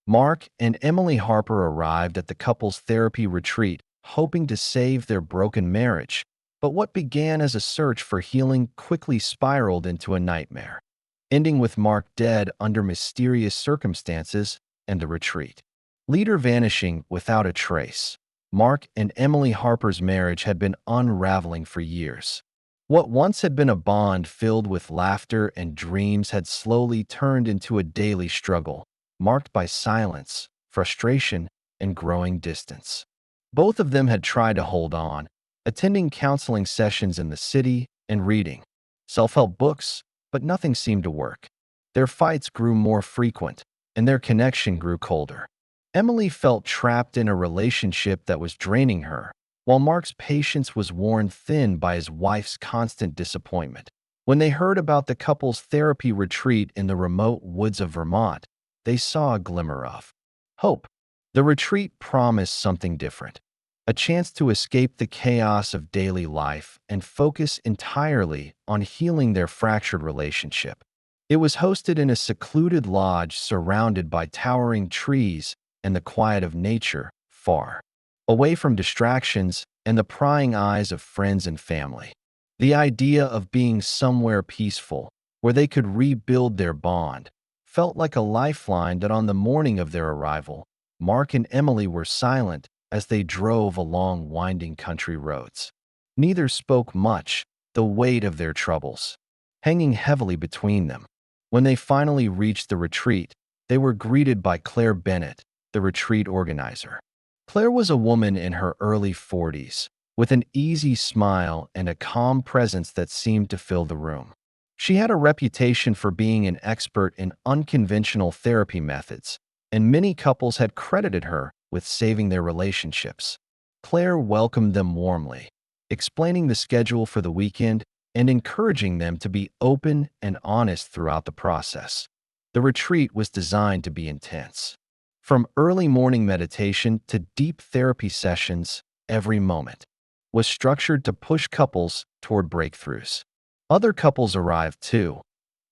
Mark and Emily Harper arrived at the couple's therapy retreat, hoping to save their broken marriage. But what began as a search for healing quickly spiraled into a nightmare, ending with Mark dead under mysterious circumstances and the retreat leader vanishing without a trace. Mark and Emily Harper's marriage had been unraveling for years. What once had been a bond filled with laughter and dreams had slowly turned into a daily struggle, marked by silence, frustration, and growing distance. Both of them had tried to hold on, attending counseling sessions in the city and reading self-help books, but nothing seemed to work. Their fights grew more frequent, and their connection grew colder. Emily felt trapped in a relationship that was draining her, while Mark's patience was worn thin by his wife's constant disappointment. When they heard about the couple's therapy retreat in the remote woods of Vermont, they saw a glimmer of hope. The retreat promised something different, a chance to escape the chaos of daily life and focus entirely on healing their fractured relationship. It was hosted in a secluded lodge surrounded by towering trees and the quiet of nature, far away from distractions and the prying eyes of friends and family. The idea of being somewhere peaceful, where they could rebuild their bond, felt like a lifeline that on the morning of their arrival, Mark and Emily were silent as they drove along winding country roads. Neither spoke much, the weight of their troubles hanging heavily between them. When they finally reached the retreat, they were greeted by Claire Bennett, the retreat organizer. Claire was a woman in her early 40s, with an easy smile and a calm presence that seemed to fill the room. She had a reputation for being an expert in unconventional therapy methods, and many couples had credited her with saving their relationships. Claire welcomed them warmly, explaining the schedule for the weekend and encouraging them to be open and honest throughout the process. The retreat was designed to be intense. From early morning meditation to deep therapy sessions, every moment was structured to push couples toward breakthroughs. Other couples arrived too,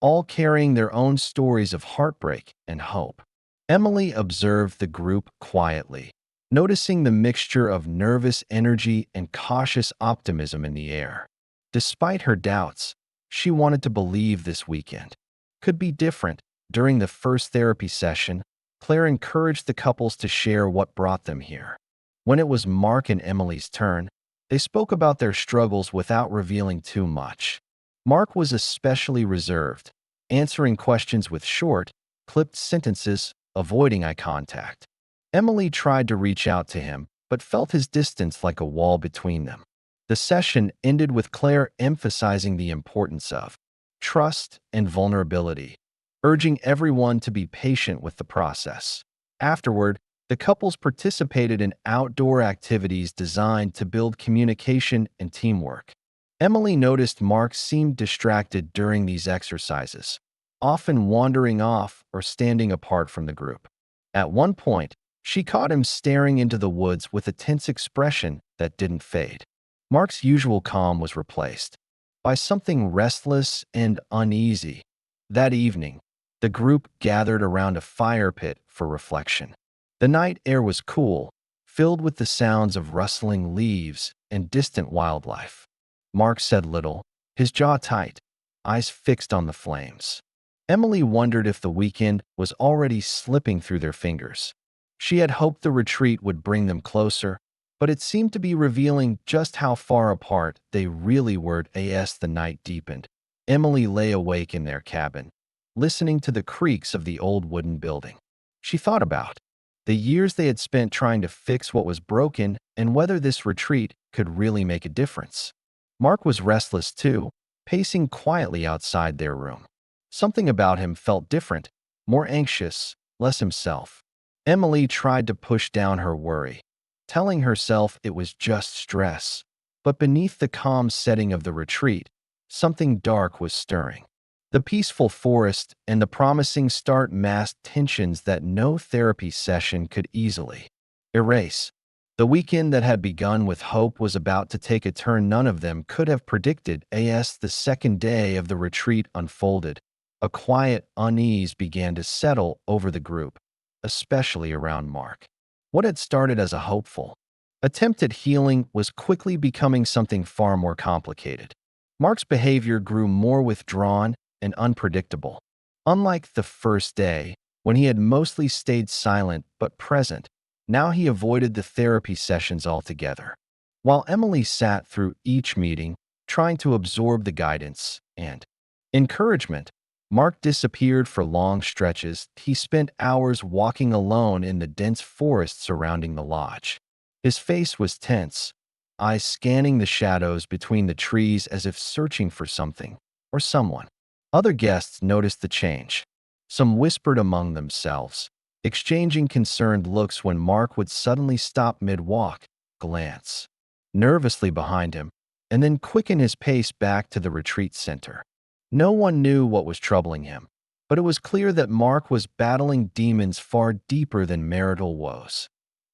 all carrying their own stories of heartbreak and hope. Emily observed the group quietly, noticing the mixture of nervous energy and cautious optimism in the air. Despite her doubts, she wanted to believe this weekend could be different. During the first therapy session, Claire encouraged the couples to share what brought them here. When it was Mark and Emily's turn, they spoke about their struggles without revealing too much. Mark was especially reserved, answering questions with short, clipped sentences, avoiding eye contact. Emily tried to reach out to him, but felt his distance like a wall between them. The session ended with Claire emphasizing the importance of trust and vulnerability, urging everyone to be patient with the process. Afterward, the couples participated in outdoor activities designed to build communication and teamwork. Emily noticed Mark seemed distracted during these exercises, often wandering off or standing apart from the group. At one point, she caught him staring into the woods with a tense expression that didn't fade. Mark's usual calm was replaced by something restless and uneasy. That evening, the group gathered around a fire pit for reflection. The night air was cool, filled with the sounds of rustling leaves and distant wildlife. Mark said little, his jaw tight, eyes fixed on the flames. Emily wondered if the weekend was already slipping through their fingers. She had hoped the retreat would bring them closer, but it seemed to be revealing just how far apart they really were as the night deepened. Emily lay awake in their cabin, listening to the creaks of the old wooden building. She thought about the years they had spent trying to fix what was broken and whether this retreat could really make a difference. Mark was restless too, pacing quietly outside their room. Something about him felt different, more anxious, less himself. Emily tried to push down her worry, telling herself it was just stress. But beneath the calm setting of the retreat, something dark was stirring. The peaceful forest and the promising start masked tensions that no therapy session could easily erase. The weekend that had begun with hope was about to take a turn none of them could have predicted. As the second day of the retreat unfolded, a quiet unease began to settle over the group. especially around Mark. What had started as a hopeful attempt at healing was quickly becoming something far more complicated. Mark's behavior grew more withdrawn and unpredictable. Unlike the first day, when he had mostly stayed silent but present, now he avoided the therapy sessions altogether. While Emily sat through each meeting, trying to absorb the guidance and encouragement, Mark disappeared for long stretches. He spent hours walking alone in the dense forest surrounding the lodge. His face was tense, eyes scanning the shadows between the trees as if searching for something or someone. Other guests noticed the change. Some whispered among themselves, exchanging concerned looks when Mark would suddenly stop mid-walk, glance nervously behind him, and then quicken his pace back to the retreat center. No one knew what was troubling him, but it was clear that Mark was battling demons far deeper than marital woes.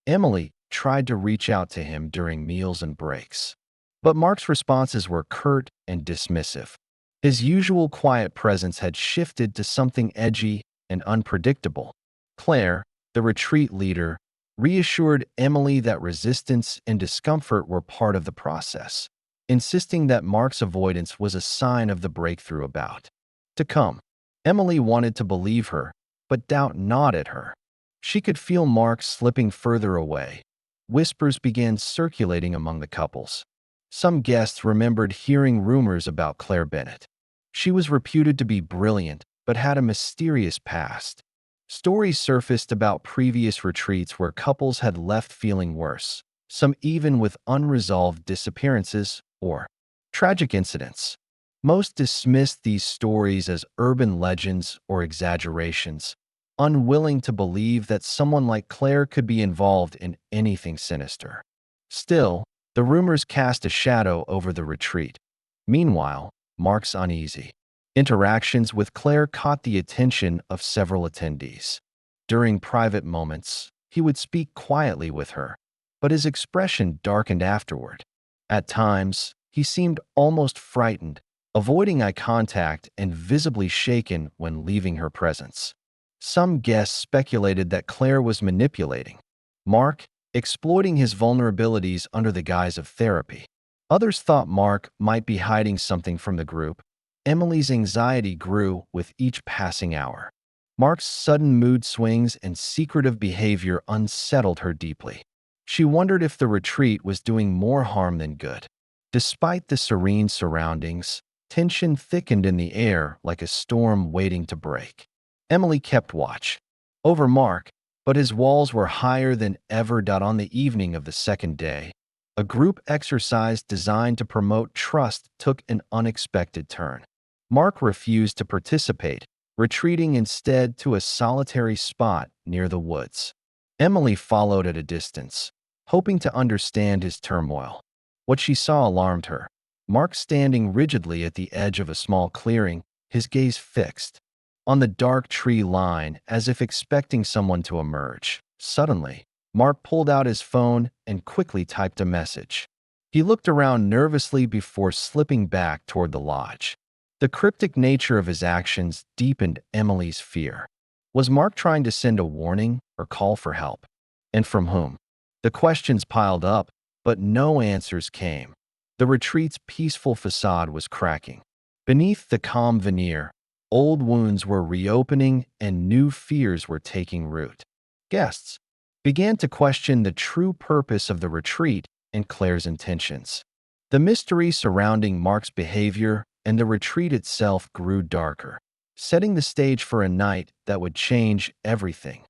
Emily tried to reach out to him during meals and breaks, but Mark's responses were curt and dismissive. His usual quiet presence had shifted to something edgy and unpredictable. Claire, the retreat leader, reassured Emily that resistance and discomfort were part of the process, insisting that Mark's avoidance was a sign of the breakthrough about to come. Emily wanted to believe her, but doubt gnawed at her. She could feel Mark slipping further away. Whispers began circulating among the couples. Some guests remembered hearing rumors about Claire Bennett. She was reputed to be brilliant, but had a mysterious past. Stories surfaced about previous retreats where couples had left feeling worse, some even with unresolved disappearances or tragic incidents. Most dismissed these stories as urban legends or exaggerations, unwilling to believe that someone like Claire could be involved in anything sinister. Still, the rumors cast a shadow over the retreat. Meanwhile, Mark's uneasy interactions with Claire caught the attention of several attendees. During private moments, he would speak quietly with her, but his expression darkened afterward. At times, he seemed almost frightened, avoiding eye contact and visibly shaken when leaving her presence. Some guests speculated that Claire was manipulating Mark, exploiting his vulnerabilities under the guise of therapy. Others thought Mark might be hiding something from the group. Emily's anxiety grew with each passing hour. Mark's sudden mood swings and secretive behavior unsettled her deeply. She wondered if the retreat was doing more harm than good. Despite the serene surroundings, tension thickened in the air like a storm waiting to break. Emily kept watch over Mark, but his walls were higher than ever. On the evening of the second day, a group exercise designed to promote trust took an unexpected turn. Mark refused to participate, retreating instead to a solitary spot near the woods. Emily followed at a distance, hoping to understand his turmoil. What she saw alarmed her. Mark standing rigidly at the edge of a small clearing, his gaze fixed on the dark tree line as if expecting someone to emerge. Suddenly, Mark pulled out his phone and quickly typed a message. He looked around nervously before slipping back toward the lodge. The cryptic nature of his actions deepened Emily's fear. Was Mark trying to send a warning or call for help? And from whom? The questions piled up, but no answers came. The retreat's peaceful facade was cracking. Beneath the calm veneer, old wounds were reopening and new fears were taking root. Guests began to question the true purpose of the retreat and Claire's intentions. The mystery surrounding Mark's behavior and the retreat itself grew darker, setting the stage for a night that would change everything.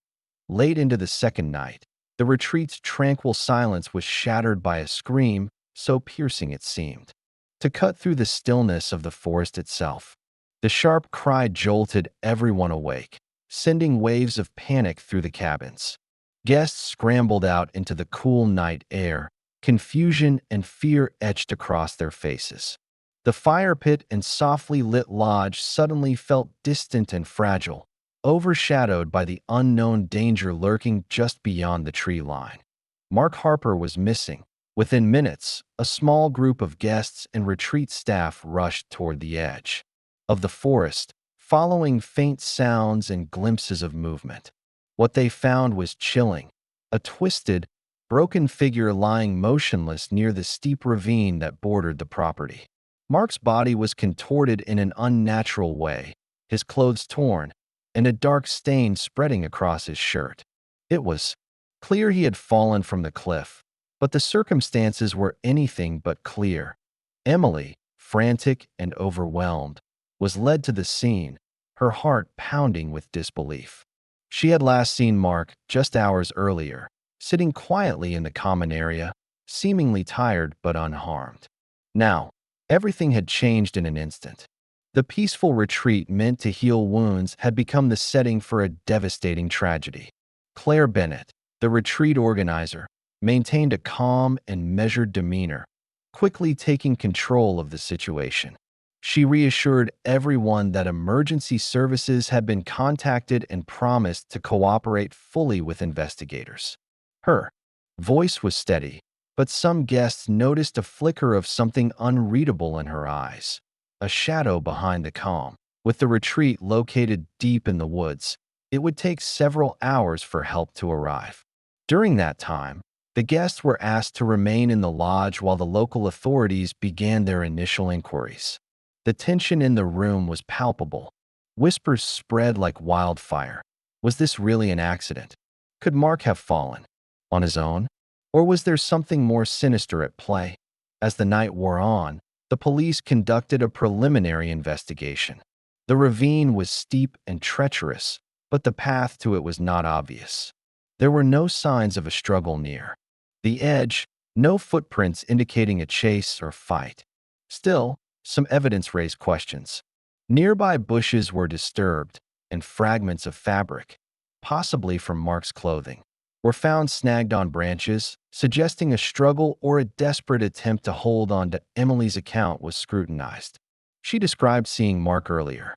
Late into the second night, the retreat's tranquil silence was shattered by a scream so piercing it seemed to cut through the stillness of the forest itself. The sharp cry jolted everyone awake, sending waves of panic through the cabins. Guests scrambled out into the cool night air, confusion and fear etched across their faces. The fire pit and softly lit lodge suddenly felt distant and fragile, overshadowed by the unknown danger lurking just beyond the tree line. Mark Harper was missing. Within minutes, a small group of guests and retreat staff rushed toward the edge of the forest, following faint sounds and glimpses of movement. What they found was chilling. A twisted, broken figure lying motionless near the steep ravine that bordered the property. Mark's body was contorted in an unnatural way, his clothes torn, and a dark stain spreading across his shirt. It was clear he had fallen from the cliff, but the circumstances were anything but clear. Emily, frantic and overwhelmed, was led to the scene, her heart pounding with disbelief. She had last seen Mark just hours earlier, sitting quietly in the common area, seemingly tired but unharmed. Now, everything had changed in an instant. The peaceful retreat meant to heal wounds had become the setting for a devastating tragedy. Claire Bennett, the retreat organizer, maintained a calm and measured demeanor, quickly taking control of the situation. She reassured everyone that emergency services had been contacted and promised to cooperate fully with investigators. Her voice was steady, but some guests noticed a flicker of something unreadable in her eyes, a shadow behind the calm. With the retreat located deep in the woods, it would take several hours for help to arrive. During that time, the guests were asked to remain in the lodge while the local authorities began their initial inquiries. The tension in the room was palpable. Whispers spread like wildfire. Was this really an accident? Could Mark have fallen on his own? Or was there something more sinister at play? As the night wore on, the police conducted a preliminary investigation. The ravine was steep and treacherous, but the path to it was not obvious. There were no signs of a struggle near the edge, no footprints indicating a chase or fight. Still, some evidence raised questions. Nearby bushes were disturbed, and fragments of fabric, possibly from Mark's clothing, were found snagged on branches, suggesting a struggle or a desperate attempt to hold on to Emily's account was scrutinized. She described seeing Mark earlier.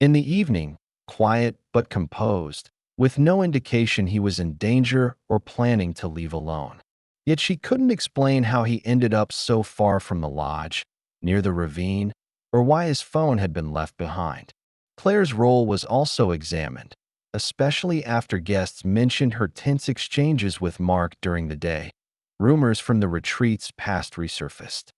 In the evening, quiet but composed, with no indication he was in danger or planning to leave alone. Yet she couldn't explain how he ended up so far from the lodge, near the ravine, or why his phone had been left behind. Claire's role was also examined, especially after guests mentioned her tense exchanges with Mark during the day. Rumors from the retreat's past resurfaced.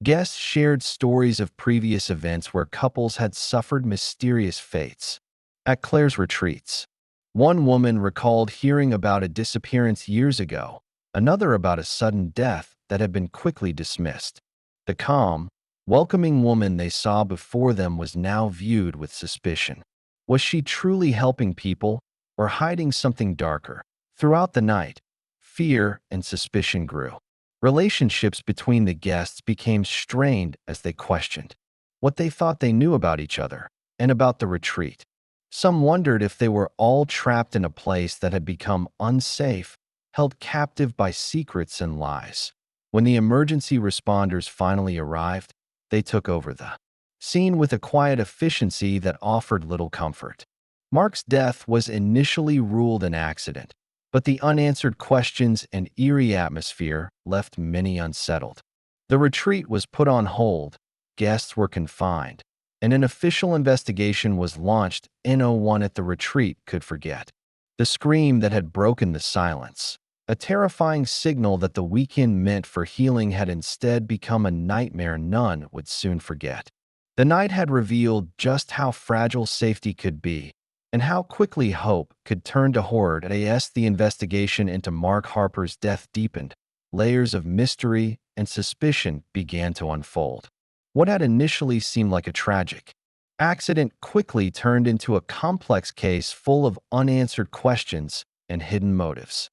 Guests shared stories of previous events where couples had suffered mysterious fates. At Claire's retreats, one woman recalled hearing about a disappearance years ago, another about a sudden death that had been quickly dismissed. The calm, welcoming woman they saw before them was now viewed with suspicion. Was she truly helping people or hiding something darker? Throughout the night, fear and suspicion grew. Relationships between the guests became strained as they questioned what they thought they knew about each other and about the retreat. Some wondered if they were all trapped in a place that had become unsafe, held captive by secrets and lies. When the emergency responders finally arrived, they took over the scene with a quiet efficiency that offered little comfort. Mark's death was initially ruled an accident, but the unanswered questions and eerie atmosphere left many unsettled. The retreat was put on hold, guests were confined, and an official investigation was launched. No one at the retreat could forget the scream that had broken the silence, a terrifying signal that the weekend meant for healing had instead become a nightmare none would soon forget. The night had revealed just how fragile safety could be, and how quickly hope could turn to horror. As the investigation into Mark Harper's death deepened, layers of mystery and suspicion began to unfold. What had initially seemed like a tragic accident quickly turned into a complex case full of unanswered questions and hidden motives.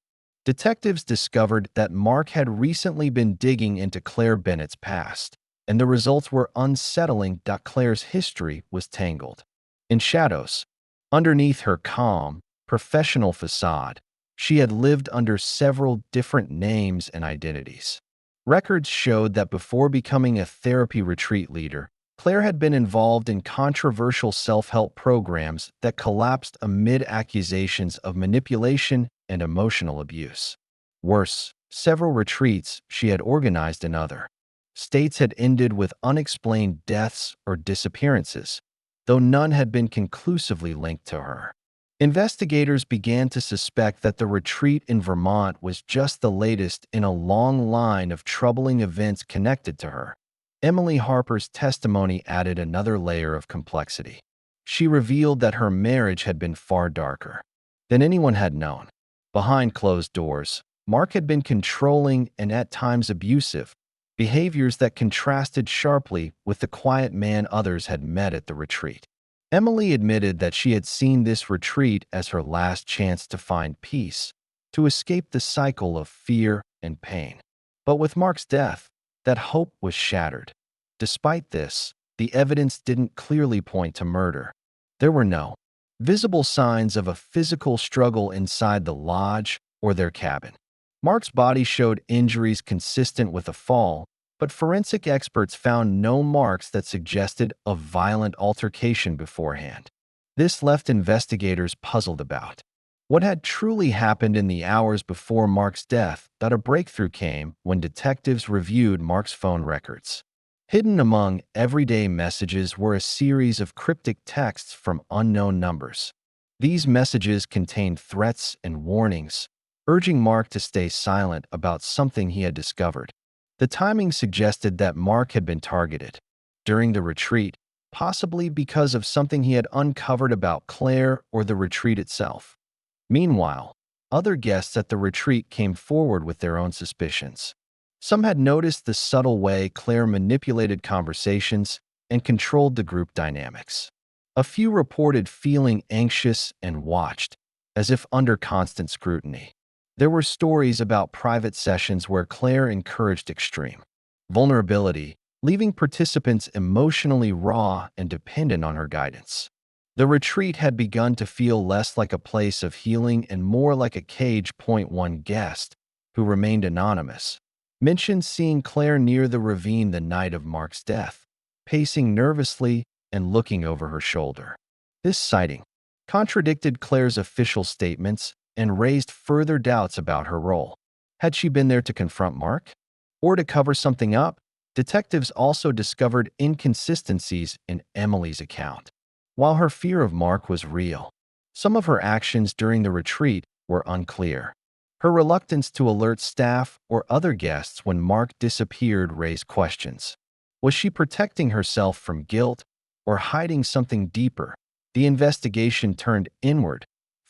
Detectives discovered that Mark had recently been digging into Claire Bennett's past, and the results were unsettling. Claire's history was tangled in shadows. Underneath her calm, professional facade, she had lived under several different names and identities. Records showed that before becoming a therapy retreat leader, Claire had been involved in controversial self-help programs that collapsed amid accusations of manipulation and emotional abuse. Worse, several retreats she had organized in other states had ended with unexplained deaths or disappearances, though none had been conclusively linked to her. Investigators began to suspect that the retreat in Vermont was just the latest in a long line of troubling events connected to her. Emily Harper's testimony added another layer of complexity. She revealed that her marriage had been far darker than anyone had known. Behind closed doors, Mark had been controlling and at times abusive, behaviors that contrasted sharply with the quiet man others had met at the retreat. Emily admitted that she had seen this retreat as her last chance to find peace, to escape the cycle of fear and pain. But with Mark's death, that hope was shattered. Despite this, the evidence didn't clearly point to murder. There were no visible signs of a physical struggle inside the lodge or their cabin. Mark's body showed injuries consistent with a fall, but forensic experts found no marks that suggested a violent altercation beforehand. This left investigators puzzled about what had truly happened in the hours before Mark's death. That a breakthrough came when detectives reviewed Mark's phone records. Hidden among everyday messages were a series of cryptic texts from unknown numbers. These messages contained threats and warnings, urging Mark to stay silent about something he had discovered. The timing suggested that Mark had been targeted during the retreat, possibly because of something he had uncovered about Claire or the retreat itself. Meanwhile, other guests at the retreat came forward with their own suspicions. Some had noticed the subtle way Claire manipulated conversations and controlled the group dynamics. A few reported feeling anxious and watched, as if under constant scrutiny. There were stories about private sessions where Claire encouraged extreme vulnerability, leaving participants emotionally raw and dependent on her guidance. The retreat had begun to feel less like a place of healing and more like a cage. One guest, who remained anonymous, mentioned seeing Claire near the ravine the night of Mark's death, pacing nervously and looking over her shoulder. This sighting contradicted Claire's official statements and raised further doubts about her role. Had she been there to confront Mark? Or to cover something up? Detectives also discovered inconsistencies in Emily's account. While her fear of Mark was real, some of her actions during the retreat were unclear. Her reluctance to alert staff or other guests when Mark disappeared raised questions. Was she protecting herself from guilt or hiding something deeper? The investigation turned inward,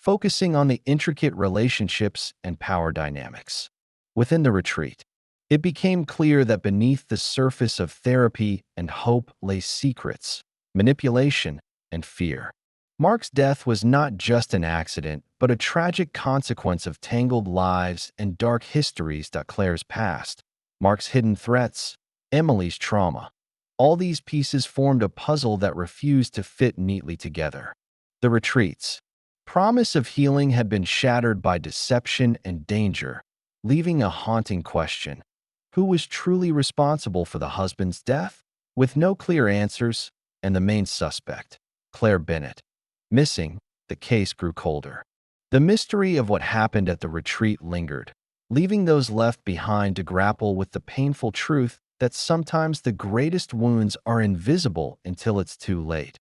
focusing on the intricate relationships and power dynamics within the retreat. It became clear that beneath the surface of therapy and hope lay secrets, manipulation, and fear. Mark's death was not just an accident, but a tragic consequence of tangled lives and dark histories. Claire's past, Mark's hidden threats, Emily's trauma. All these pieces formed a puzzle that refused to fit neatly together. The retreat's promise of healing had been shattered by deception and danger, leaving a haunting question. Who was truly responsible for the husband's death? With no clear answers, and the main suspect, Claire Bennett, missing, the case grew colder. The mystery of what happened at the retreat lingered, leaving those left behind to grapple with the painful truth that sometimes the greatest wounds are invisible until it's too late.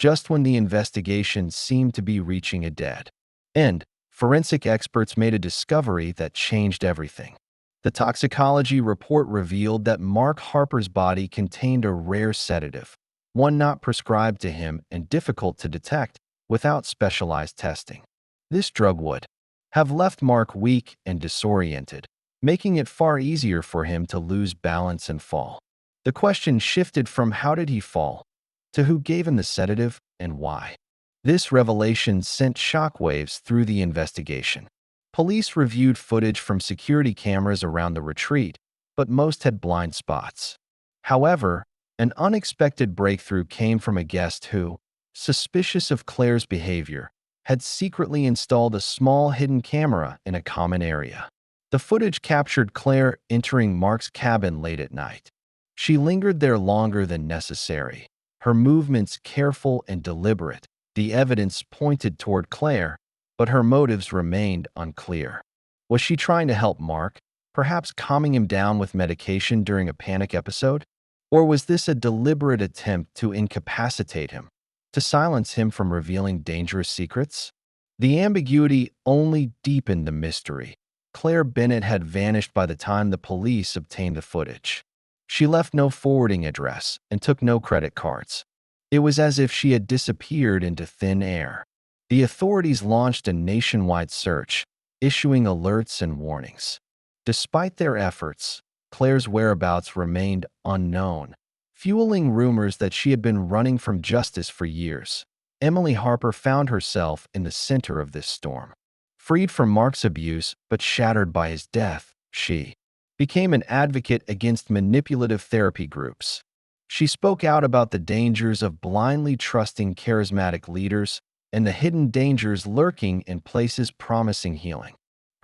Just when the investigation seemed to be reaching a dead end, forensic experts made a discovery that changed everything. The toxicology report revealed that Mark Harper's body contained a rare sedative, one not prescribed to him and difficult to detect without specialized testing. This drug would have left Mark weak and disoriented, making it far easier for him to lose balance and fall. The question shifted from how did he fall to who gave him the sedative and why. This revelation sent shockwaves through the investigation. Police reviewed footage from security cameras around the retreat, but most had blind spots. However, an unexpected breakthrough came from a guest who, suspicious of Claire's behavior, had secretly installed a small hidden camera in a common area. The footage captured Claire entering Mark's cabin late at night. She lingered there longer than necessary, her movements careful and deliberate. The evidence pointed toward Claire, but her motives remained unclear. Was she trying to help Mark, perhaps calming him down with medication during a panic episode? Or was this a deliberate attempt to incapacitate him, to silence him from revealing dangerous secrets? The ambiguity only deepened the mystery. Claire Bennett had vanished by the time the police obtained the footage. She left no forwarding address and took no credit cards. It was as if she had disappeared into thin air. The authorities launched a nationwide search, issuing alerts and warnings. Despite their efforts, Claire's whereabouts remained unknown, fueling rumors that she had been running from justice for years. Emily Harper found herself in the center of this storm. Freed from Mark's abuse but shattered by his death, she became an advocate against manipulative therapy groups. She spoke out about the dangers of blindly trusting charismatic leaders and the hidden dangers lurking in places promising healing.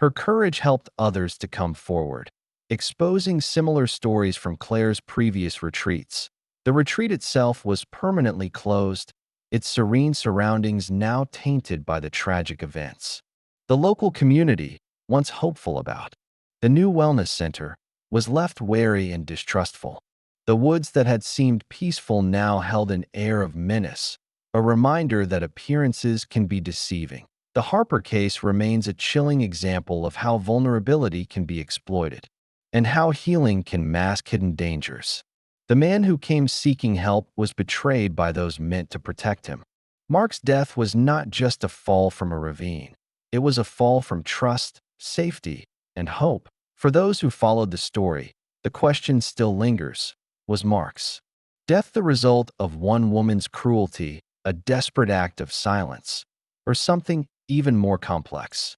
Her courage helped others to come forward, exposing similar stories from Claire's previous retreats. The retreat itself was permanently closed, its serene surroundings now tainted by the tragic events. The local community, once hopeful about the new wellness center, was left wary and distrustful. The woods that had seemed peaceful now held an air of menace, a reminder that appearances can be deceiving. The Harper case remains a chilling example of how vulnerability can be exploited and how healing can mask hidden dangers. The man who came seeking help was betrayed by those meant to protect him. Mark's death was not just a fall from a ravine. It was a fall from trust, safety, and hope. For those who followed the story, the question still lingers: was Mark's death the result of one woman's cruelty, a desperate act of silence, or something even more complex?